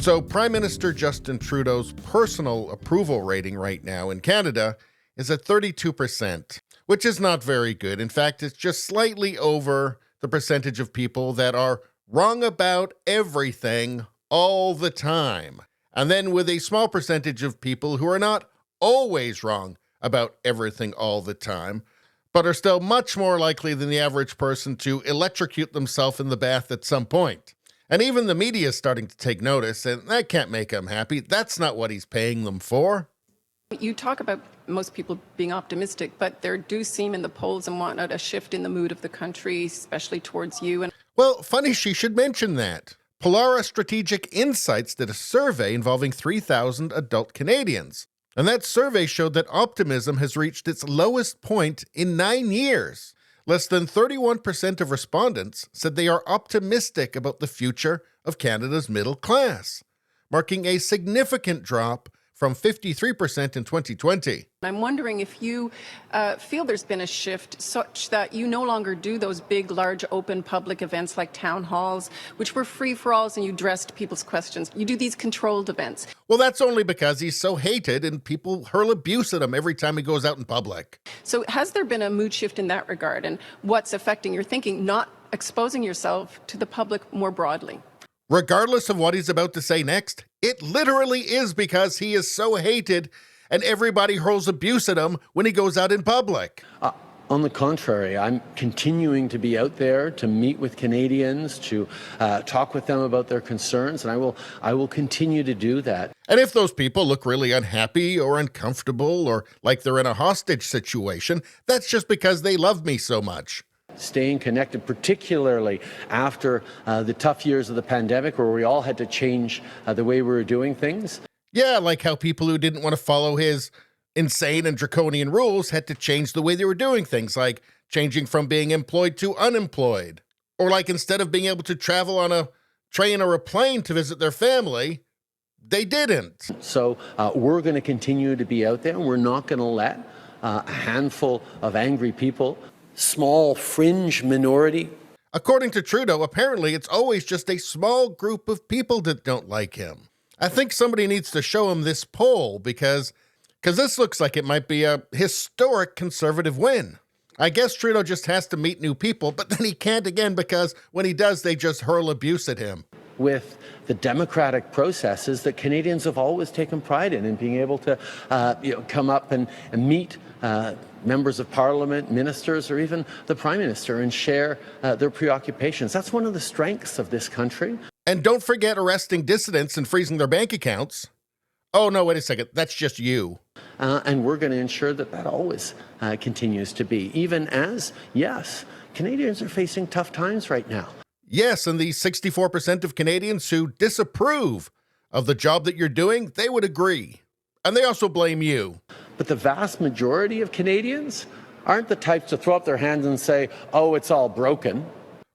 So Prime Minister Justin Trudeau's personal approval rating right now in Canada is at 32%, which is not very good. In fact, it's just slightly over the percentage of people that are wrong about everything all the time. And then with a small percentage of people who are not always wrong about everything all the time, but are still much more likely than the average person to electrocute themselves in the bath at some point. And even the media is starting to take notice, and that can't make him happy. That's not what he's paying them for. You talk about most people being optimistic, but there do seem in the polls and whatnot a shift in the mood of the country, especially towards you. Well, funny she should mention that. Polara Strategic Insights did a survey involving 3,000 adult Canadians. And that survey showed that optimism has reached its lowest point in 9 years. Less than 31% of respondents said they are optimistic about the future of Canada's middle class, marking a significant drop from 53% in 2020. I'm wondering if you feel there's been a shift such that you no longer do those big, large, open public events like town halls, which were free-for-alls and you dressed people's questions. You do these controlled events. Well, that's only because he's so hated and people hurl abuse at him every time he goes out in public. So has there been a mood shift in that regard, and what's affecting your thinking, not exposing yourself to the public more broadly? Regardless of what he's about to say next, it literally is because he is so hated and everybody hurls abuse at him when he goes out in public. On the contrary, I'm continuing to be out there to meet with Canadians, to talk with them about their concerns, and I will continue to do that. And if those people look really unhappy or uncomfortable or like they're in a hostage situation, that's just because they love me so much. Staying connected, particularly after the tough years of the pandemic where we all had to change the way we were doing things. Yeah, like how people who didn't want to follow his insane and draconian rules had to change the way they were doing things, like changing from being employed to unemployed. Or like instead of being able to travel on a train or a plane to visit their family, they didn't. So we're going to continue to be out there, and we're not going to let a handful of angry people, small fringe minority. According to Trudeau, apparently it's always just a small group of people that don't like him. I think somebody needs to show him this poll because this looks like it might be a historic Conservative win. I guess Trudeau just has to meet new people, but then he can't again because when he does, they just hurl abuse at him. With the democratic processes that Canadians have always taken pride in being able to come up and meet members of Parliament, ministers, or even the Prime Minister and share their preoccupations. That's one of the strengths of this country. And don't forget arresting dissidents and freezing their bank accounts. Oh, no, wait a second. That's just you. And we're going to ensure that that always continues to be, even as, yes, Canadians are facing tough times right now. Yes, and the 64% of Canadians who disapprove of the job that you're doing, they would agree. And they also blame you. But the vast majority of Canadians aren't the types to throw up their hands and say, oh, it's all broken.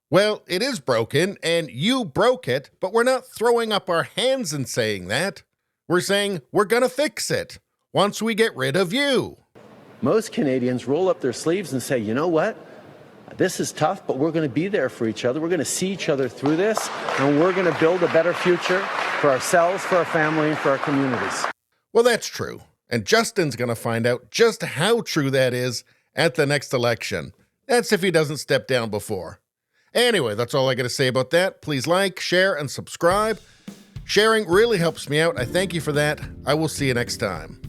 Well, it is broken, and you broke it, but we're not throwing up our hands and saying that. We're saying we're going to fix it once we get rid of you. Most Canadians roll up their sleeves and say, you know what? This is tough, but we're going to be there for each other. We're going to see each other through this, and we're going to build a better future for ourselves, for our family, and for our communities. Well, that's true. And Justin's going to find out just how true that is at the next election. That's if he doesn't step down before. Anyway, that's all I got to say about that. Please like, share, and subscribe. Sharing really helps me out. I thank you for that. I will see you next time.